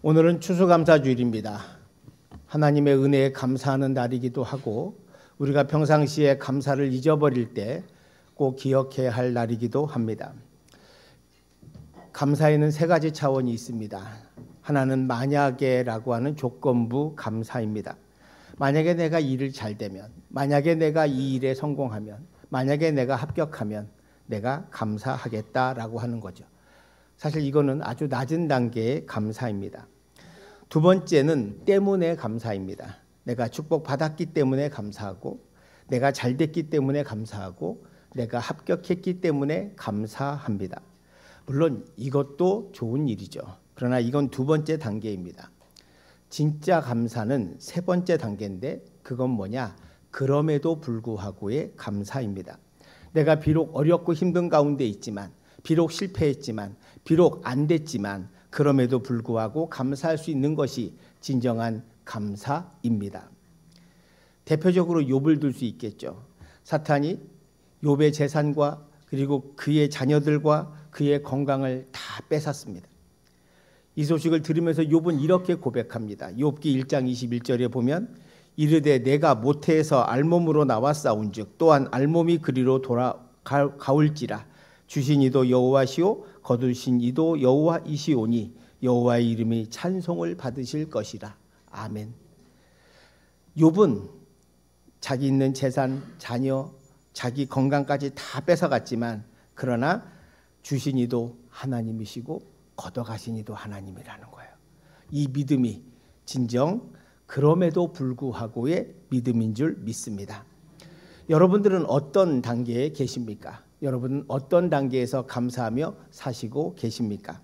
오늘은 추수감사주일입니다. 하나님의 은혜에 감사하는 날이기도 하고 우리가 평상시에 감사를 잊어버릴 때 꼭 기억해야 할 날이기도 합니다. 감사에는 세 가지 차원이 있습니다. 하나는 만약에라고 하는 조건부 감사입니다. 만약에 내가 일을 잘 되면, 만약에 내가 이 일에 성공하면, 만약에 내가 합격하면 내가 감사하겠다라고 하는 거죠. 사실 이거는 아주 낮은 단계의 감사입니다. 두 번째는 때문에 감사입니다. 내가 축복받았기 때문에 감사하고, 내가 잘 됐기 때문에 감사하고, 내가 합격했기 때문에 감사합니다. 물론 이것도 좋은 일이죠. 그러나 이건 두 번째 단계입니다. 진짜 감사는 세 번째 단계인데 그건 뭐냐? 그럼에도 불구하고의 감사입니다. 내가 비록 어렵고 힘든 가운데 있지만, 비록 실패했지만, 비록 안 됐지만 그럼에도 불구하고 감사할 수 있는 것이 진정한 감사입니다. 대표적으로 욥을 들 수 있겠죠. 사탄이 욥의 재산과 그리고 그의 자녀들과 그의 건강을 다 뺏었습니다. 이 소식을 들으면서 욥은 이렇게 고백합니다. 욥기 1장 21절에 보면 이르되 내가 모태에서 알몸으로 나왔사온즉 또한 알몸이 그리로 돌아가올지라 주신 이도 여호와시오 거두신 이도 여호와이시오니 여호와의 이름이 찬송을 받으실 것이라. 아멘. 욥은 자기 있는 재산, 자녀, 자기 건강까지 다 뺏어갔지만 그러나 주신 이도 하나님이시고 걷어가신 이도 하나님이라는 거예요. 이 믿음이 진정 그럼에도 불구하고의 믿음인 줄 믿습니다. 여러분들은 어떤 단계에 계십니까? 여러분은 어떤 단계에서 감사하며 사시고 계십니까?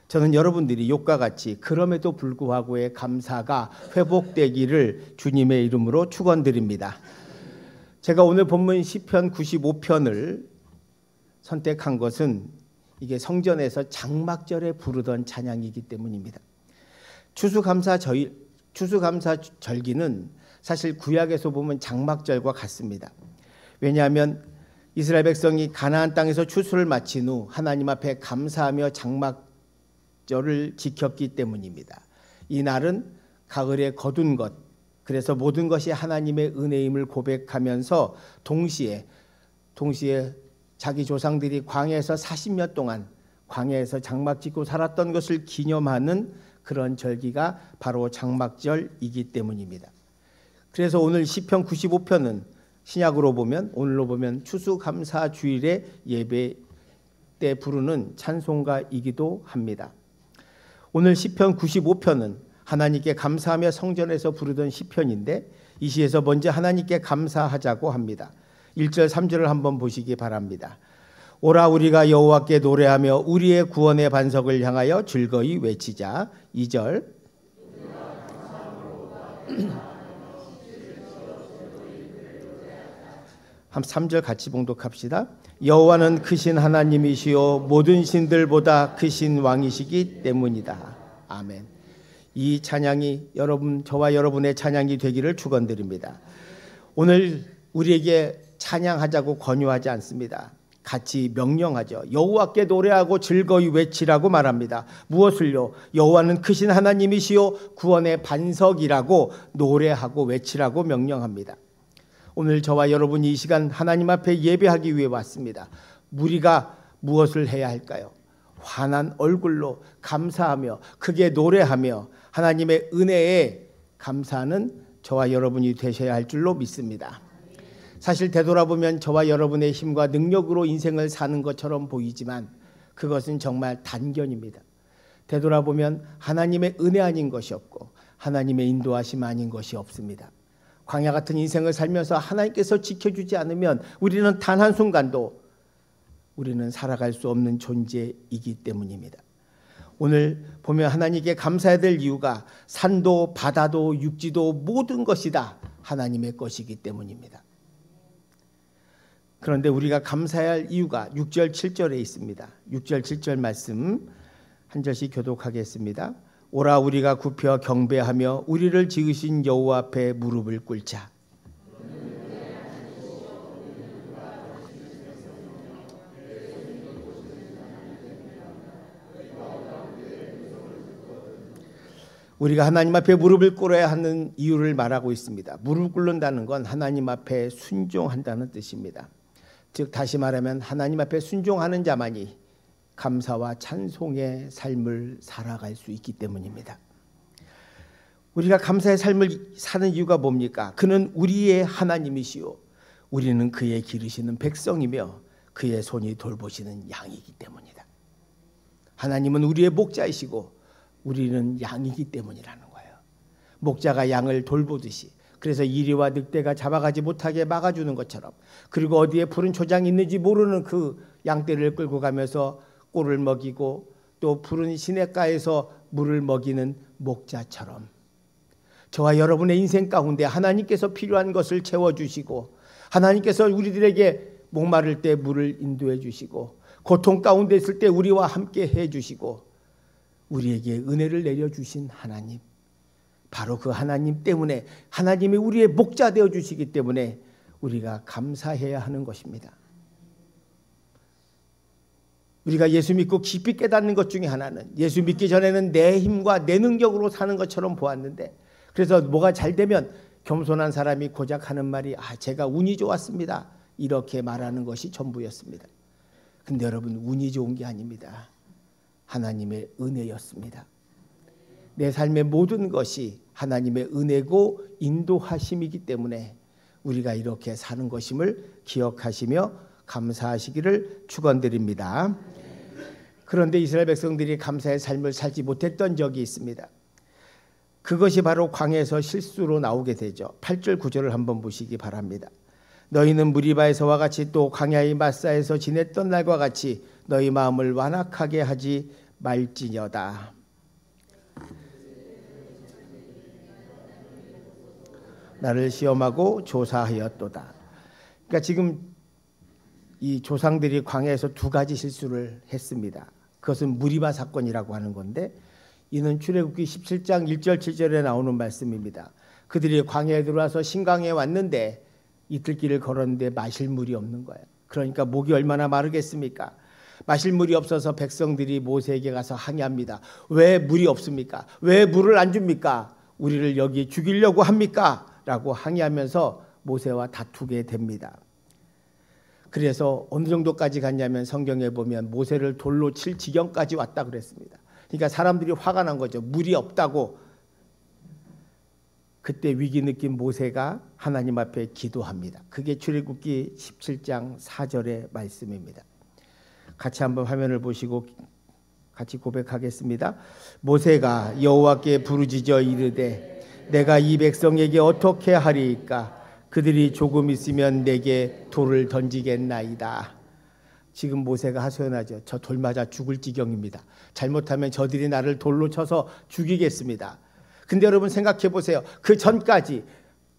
저는 여러분들이 욥과 같이 그럼에도 불구하고의 감사가 회복되기를 주님의 이름으로 축원드립니다. 제가 오늘 본문 시편 95편을 선택한 것은 이게 성전에서 장막절에 부르던 찬양이기 때문입니다. 추수감사절기는 사실 구약에서 보면 장막절과 같습니다. 왜냐하면 이스라엘 백성이 가나안 땅에서 추수를 마친 후 하나님 앞에 감사하며 장막절을 지켰기 때문입니다. 이 날은 가을에 거둔 것, 그래서 모든 것이 하나님의 은혜임을 고백하면서 동시에 자기 조상들이 광야에서 40년 동안 광야에서 장막 짓고 살았던 것을 기념하는 그런 절기가 바로 장막절이기 때문입니다. 그래서 오늘 시편 95편은 신약으로 보면 오늘로 보면 추수감사주일의 예배 때 부르는 찬송가이기도 합니다. 오늘 시편 95편은 하나님께 감사하며 성전에서 부르던 시편인데 이 시에서 먼저 하나님께 감사하자고 합니다. 1절 3절을 한번 보시기 바랍니다. 오라 우리가 여호와께 노래하며 우리의 구원의 반석을 향하여 즐거이 외치자. 2절 한 3절 같이 봉독합시다. 여호와는 크신 하나님이시요 모든 신들보다 크신 왕이시기 때문이다. 아멘. 이 찬양이 저와 여러분의 찬양이 되기를 축원드립니다. 오늘 우리에게 찬양하자고 권유하지 않습니다. 같이 명령하죠. 여호와께 노래하고 즐거이 외치라고 말합니다. 무엇을요? 여호와는 크신 하나님이시요 구원의 반석이라고 노래하고 외치라고 명령합니다. 오늘 저와 여러분이 이 시간 하나님 앞에 예배하기 위해 왔습니다. 우리가 무엇을 해야 할까요? 환한 얼굴로 감사하며 크게 노래하며 하나님의 은혜에 감사하는 저와 여러분이 되셔야 할 줄로 믿습니다. 사실 되돌아보면 저와 여러분의 힘과 능력으로 인생을 사는 것처럼 보이지만 그것은 정말 단견입니다. 되돌아보면 하나님의 은혜 아닌 것이 없고 하나님의 인도하심 아닌 것이 없습니다. 광야 같은 인생을 살면서 하나님께서 지켜주지 않으면 우리는 단 한순간도 우리는 살아갈 수 없는 존재이기 때문입니다. 오늘 보면 하나님께 감사해야 될 이유가 산도 바다도 육지도 모든 것이 다 하나님의 것이기 때문입니다. 그런데 우리가 감사해야 할 이유가 6절 7절에 있습니다. 6절 7절 말씀 한 절씩 교독하겠습니다. 오라 우리가 굽혀 경배하며 우리를 지으신 여호와 앞에 무릎을 꿇자. 우리가 하나님 앞에 무릎을 꿇어야 하는 이유를 말하고 있습니다. 무릎 꿇는다는 건 하나님 앞에 순종한다는 뜻입니다. 즉 다시 말하면 하나님 앞에 순종하는 자만이 감사와 찬송의 삶을 살아갈 수 있기 때문입니다. 우리가 감사의 삶을 사는 이유가 뭡니까? 그는 우리의 하나님이시요 우리는 그의 기르시는 백성이며 그의 손이 돌보시는 양이기 때문이다. 하나님은 우리의 목자이시고 우리는 양이기 때문이라는 거예요. 목자가 양을 돌보듯이, 그래서 이리와 늑대가 잡아가지 못하게 막아주는 것처럼, 그리고 어디에 푸른 초장이 있는지 모르는 그 양떼를 끌고 가면서 꿀을 먹이고 또 푸른 시냇가에서 물을 먹이는 목자처럼 저와 여러분의 인생 가운데 하나님께서 필요한 것을 채워주시고, 하나님께서 우리들에게 목마를 때 물을 인도해 주시고, 고통 가운데 있을 때 우리와 함께 해주시고, 우리에게 은혜를 내려주신 하나님, 바로 그 하나님 때문에, 하나님이 우리의 목자 되어 주시기 때문에 우리가 감사해야 하는 것입니다. 우리가 예수 믿고 깊이 깨닫는 것 중에 하나는, 예수 믿기 전에는 내 힘과 내 능력으로 사는 것처럼 보았는데, 그래서 뭐가 잘 되면 겸손한 사람이 고작 하는 말이 제가 운이 좋았습니다, 이렇게 말하는 것이 전부였습니다. 근데 여러분, 운이 좋은 게 아닙니다. 하나님의 은혜였습니다. 내 삶의 모든 것이 하나님의 은혜고 인도하심이기 때문에 우리가 이렇게 사는 것임을 기억하시며 감사하시기를 축원드립니다. 그런데 이스라엘 백성들이 감사의 삶을 살지 못했던 적이 있습니다. 그것이 바로 광야에서 실수로 나오게 되죠. 8절 9절을 한번 보시기 바랍니다. 너희는 무리바에서와 같이 또 광야의 마사에서 지냈던 날과 같이 너희 마음을 완악하게 하지 말지녀다. 나를 시험하고 조사하였도다. 그러니까 지금 이 조상들이 광야에서 두 가지 실수를 했습니다. 그것은 무리바 사건이라고 하는 건데, 이는 출애굽기 17장 1절 7절에 나오는 말씀입니다. 그들이 광야에 들어와서 신강에 왔는데 이틀길을 걸었는데 마실 물이 없는 거예요. 그러니까 목이 얼마나 마르겠습니까? 마실 물이 없어서 백성들이 모세에게 가서 항의합니다. 왜 물이 없습니까? 왜 물을 안 줍니까? 우리를 여기 죽이려고 합니까? 라고 항의하면서 모세와 다투게 됩니다. 그래서 어느 정도까지 갔냐면 성경에 보면 모세를 돌로 칠 지경까지 왔다 그랬습니다. 그러니까 사람들이 화가 난 거죠. 물이 없다고. 그때 위기 느낀 모세가 하나님 앞에 기도합니다. 그게 출애굽기 17장 4절의 말씀입니다. 같이 한번 화면을 보시고 같이 고백하겠습니다. 모세가 여호와께 부르짖어 이르되 내가 이 백성에게 어떻게 하리이까? 그들이 조금 있으면 내게 돌을 던지겠나이다. 지금 모세가 하소연하죠. 저 돌 맞아 죽을 지경입니다. 잘못하면 저들이 나를 돌로 쳐서 죽이겠습니다. 근데 여러분 생각해 보세요. 그 전까지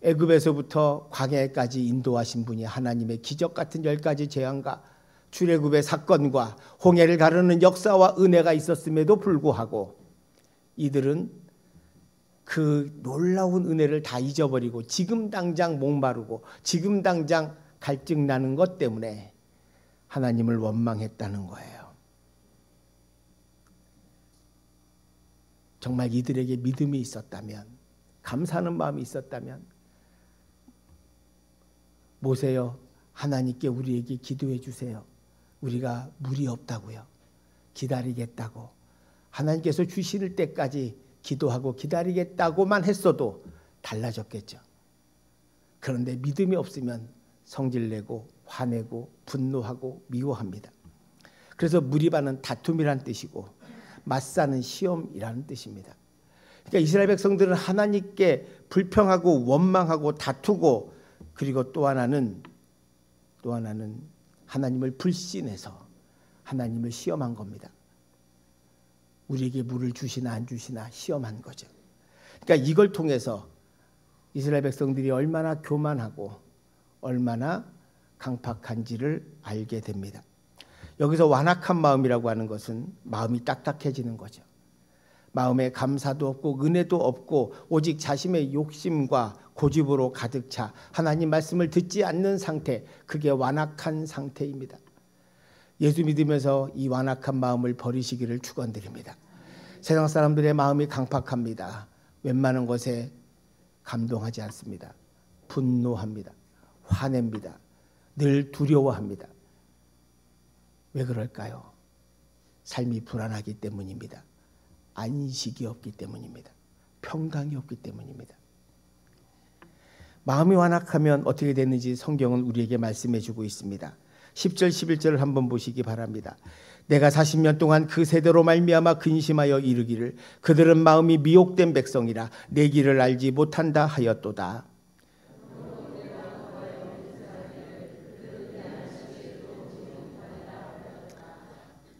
애굽에서부터 광야까지 인도하신 분이 하나님의 기적 같은 10가지 재앙과 출애굽의 사건과 홍해를 가르는 역사와 은혜가 있었음에도 불구하고 이들은 그 놀라운 은혜를 다 잊어버리고 지금 당장 목마르고 지금 당장 갈증 나는 것 때문에 하나님을 원망했다는 거예요. 정말 이들에게 믿음이 있었다면, 감사하는 마음이 있었다면, 모세여 하나님께 우리에게 기도해 주세요. 우리가 물이 없다고요. 기다리겠다고. 하나님께서 주실 때까지 기도하고 기다리겠다고만 했어도 달라졌겠죠. 그런데 믿음이 없으면 성질내고 화내고 분노하고 미워합니다. 그래서 무리바는 다툼이란 뜻이고 마사는 시험이라는 뜻입니다. 그러니까 이스라엘 백성들은 하나님께 불평하고 원망하고 다투고, 그리고 또 하나는 하나님을 불신해서 하나님을 시험한 겁니다. 우리에게 물을 주시나 안 주시나 시험한 거죠. 그러니까 이걸 통해서 이스라엘 백성들이 얼마나 교만하고 얼마나 강팍한지를 알게 됩니다. 여기서 완악한 마음이라고 하는 것은 마음이 딱딱해지는 거죠. 마음에 감사도 없고 은혜도 없고 오직 자신의 욕심과 고집으로 가득 차 하나님 말씀을 듣지 않는 상태, 그게 완악한 상태입니다. 예수 믿으면서 이 완악한 마음을 버리시기를 축원드립니다. 세상 사람들의 마음이 강팍합니다. 웬만한 것에 감동하지 않습니다. 분노합니다. 화냅니다. 늘 두려워합니다. 왜 그럴까요? 삶이 불안하기 때문입니다. 안식이 없기 때문입니다. 평강이 없기 때문입니다. 마음이 완악하면 어떻게 되는지 성경은 우리에게 말씀해 주고 있습니다. 10절 11절을 한번 보시기 바랍니다. 내가 40년 동안 그 세대로 말미암아 근심하여 이르기를 그들은 마음이 미혹된 백성이라 내 길을 알지 못한다 하였도다.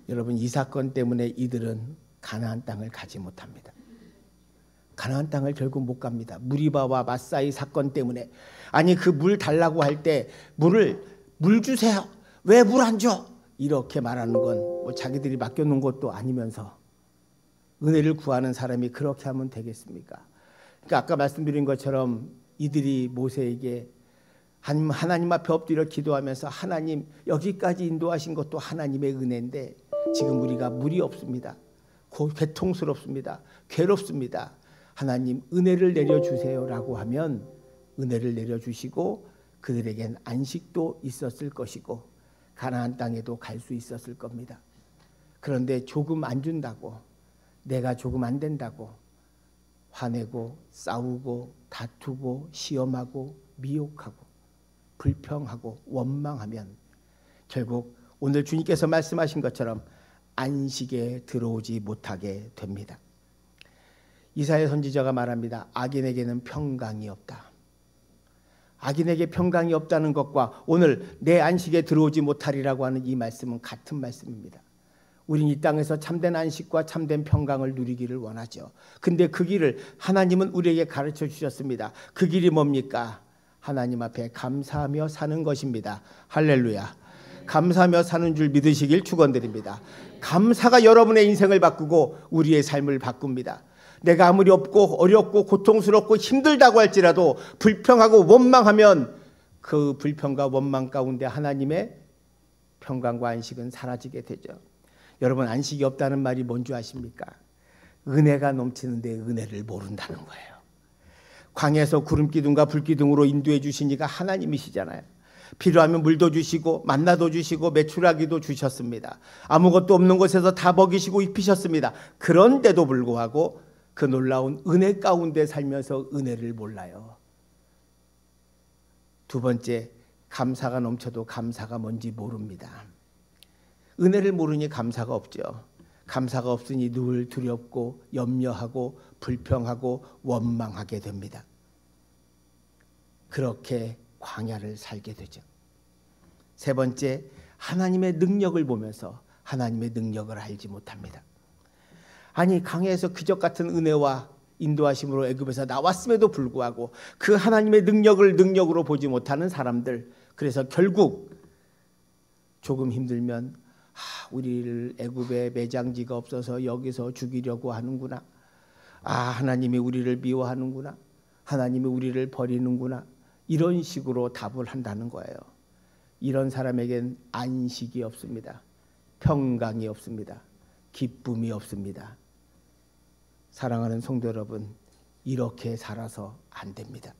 여러분, 이 사건 때문에 이들은 가나안 땅을 가지 못합니다. 가나안 땅을 결국 못 갑니다. 무리바와 마사의 사건 때문에. 아니, 그 물 달라고 할 때 물 주세요. 왜 물 안 줘? 이렇게 말하는 건 뭐 자기들이 맡겨놓은 것도 아니면서 은혜를 구하는 사람이 그렇게 하면 되겠습니까? 그러니까 아까 말씀드린 것처럼 이들이 모세에게 하나님 앞에 엎드려 기도하면서 하나님, 여기까지 인도하신 것도 하나님의 은혜인데 지금 우리가 물이 없습니다. 괴통스럽습니다. 괴롭습니다. 하나님, 은혜를 내려주세요라고 하면 은혜를 내려주시고 그들에겐 안식도 있었을 것이고 가나안 땅에도 갈 수 있었을 겁니다. 그런데 조금 안 준다고, 내가 조금 안 된다고 화내고 싸우고 다투고 시험하고 미혹하고 불평하고 원망하면 결국 오늘 주님께서 말씀하신 것처럼 안식에 들어오지 못하게 됩니다. 이사야 선지자가 말합니다. 악인에게는 평강이 없다. 악인에게 평강이 없다는 것과 오늘 내 안식에 들어오지 못하리라고 하는 이 말씀은 같은 말씀입니다. 우린 이 땅에서 참된 안식과 참된 평강을 누리기를 원하죠. 근데 그 길을 하나님은 우리에게 가르쳐 주셨습니다. 그 길이 뭡니까? 하나님 앞에 감사하며 사는 것입니다. 할렐루야. 감사하며 사는 줄 믿으시길 축원드립니다. 감사가 여러분의 인생을 바꾸고 우리의 삶을 바꿉니다. 내가 아무리 없고 어렵고 고통스럽고 힘들다고 할지라도 불평하고 원망하면 그 불평과 원망 가운데 하나님의 평강과 안식은 사라지게 되죠. 여러분, 안식이 없다는 말이 뭔지 아십니까? 은혜가 넘치는데 은혜를 모른다는 거예요. 광야에서 구름기둥과 불기둥으로 인도해 주신 이가 하나님이시잖아요. 필요하면 물도 주시고 만나도 주시고 메추라기도 주셨습니다. 아무것도 없는 곳에서 다 먹이시고 입히셨습니다. 그런데도 불구하고 그 놀라운 은혜 가운데 살면서 은혜를 몰라요. 두 번째, 감사가 넘쳐도 감사가 뭔지 모릅니다. 은혜를 모르니 감사가 없죠. 감사가 없으니 늘 두렵고 염려하고 불평하고 원망하게 됩니다. 그렇게 광야를 살게 되죠. 세 번째, 하나님의 능력을 보면서 하나님의 능력을 알지 못합니다. 아니, 강야에서 기적 같은 은혜와 인도하심으로 애굽에서 나왔음에도 불구하고 그 하나님의 능력으로 보지 못하는 사람들, 그래서 결국 조금 힘들면 우리를 애굽에 매장지가 없어서 여기서 죽이려고 하는구나. 하나님이 우리를 미워하는구나. 하나님이 우리를 버리는구나. 이런 식으로 답을 한다는 거예요. 이런 사람에겐 안식이 없습니다. 평강이 없습니다. 기쁨이 없습니다. 사랑하는 성도 여러분, 이렇게 살아서 안 됩니다.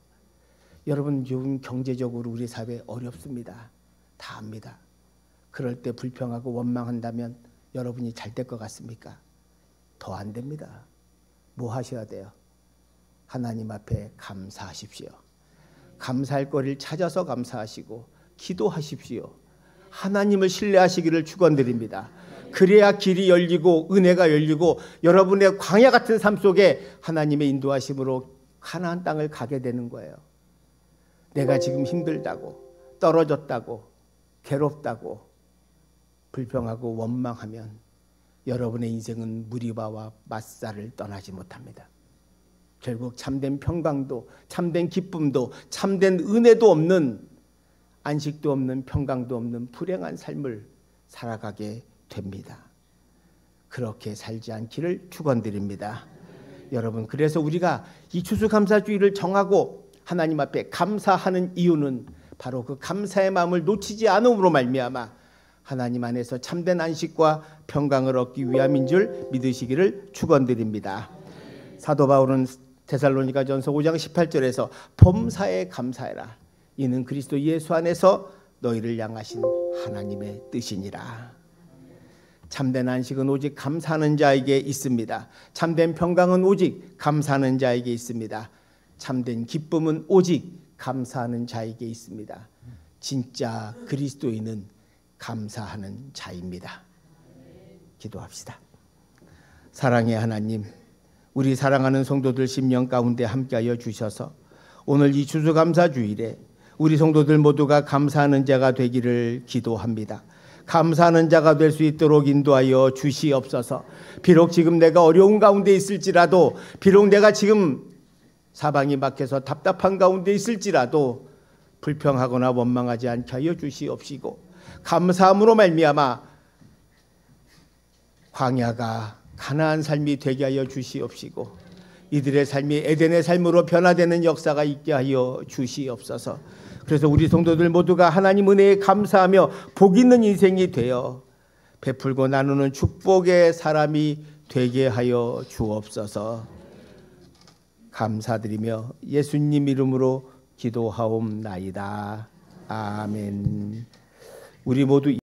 여러분, 요즘 경제적으로 우리 사회 어렵습니다. 다 압니다. 그럴 때 불평하고 원망한다면 여러분이 잘 될 것 같습니까? 더 안 됩니다. 뭐 하셔야 돼요? 하나님 앞에 감사하십시오. 감사할 거리를 찾아서 감사하시고 기도하십시오. 하나님을 신뢰하시기를 축원드립니다. 그래야 길이 열리고 은혜가 열리고 여러분의 광야 같은 삶 속에 하나님의 인도하심으로 가나안 땅을 가게 되는 거예요. 내가 지금 힘들다고, 떨어졌다고, 괴롭다고 불평하고 원망하면 여러분의 인생은 무리바와 마사를 떠나지 못합니다. 결국 참된 평강도, 참된 기쁨도, 참된 은혜도 없는, 안식도 없는, 평강도 없는 불행한 삶을 살아가게 됩니다. 그렇게 살지 않기를 축원드립니다. 여러분, 그래서 우리가 이 추수감사주의를 정하고 하나님 앞에 감사하는 이유는 바로 그 감사의 마음을 놓치지 않음으로 말미암아 하나님 안에서 참된 안식과 평강을 얻기 위함인 줄 믿으시기를 축원드립니다. 사도 바울은 데살로니가전서 5장 18절에서 범사에 감사해라. 이는 그리스도 예수 안에서 너희를 향하신 하나님의 뜻이니라. 참된 안식은 오직 감사하는 자에게 있습니다. 참된 평강은 오직 감사하는 자에게 있습니다. 참된 기쁨은 오직 감사하는 자에게 있습니다. 진짜 그리스도인은 감사하는 자입니다. 기도합시다. 사랑의 하나님, 우리 사랑하는 성도들 심령 가운데 함께하여 주셔서 오늘 이 추수감사주일에 우리 성도들 모두가 감사하는 자가 되기를 기도합니다. 감사하는 자가 될 수 있도록 인도하여 주시옵소서. 비록 지금 내가 어려운 가운데 있을지라도, 비록 내가 지금 사방이 막혀서 답답한 가운데 있을지라도 불평하거나 원망하지 않게 하여 주시옵시고, 감사함으로 말미암아 광야가 가나안 삶이 되게 하여 주시옵시고, 이들의 삶이 에덴의 삶으로 변화되는 역사가 있게 하여 주시옵소서. 그래서 우리 성도들 모두가 하나님 은혜에 감사하며 복 있는 인생이 되어 베풀고 나누는 축복의 사람이 되게 하여 주옵소서. 감사드리며 예수님 이름으로 기도하옵나이다. 아멘. 우리 모두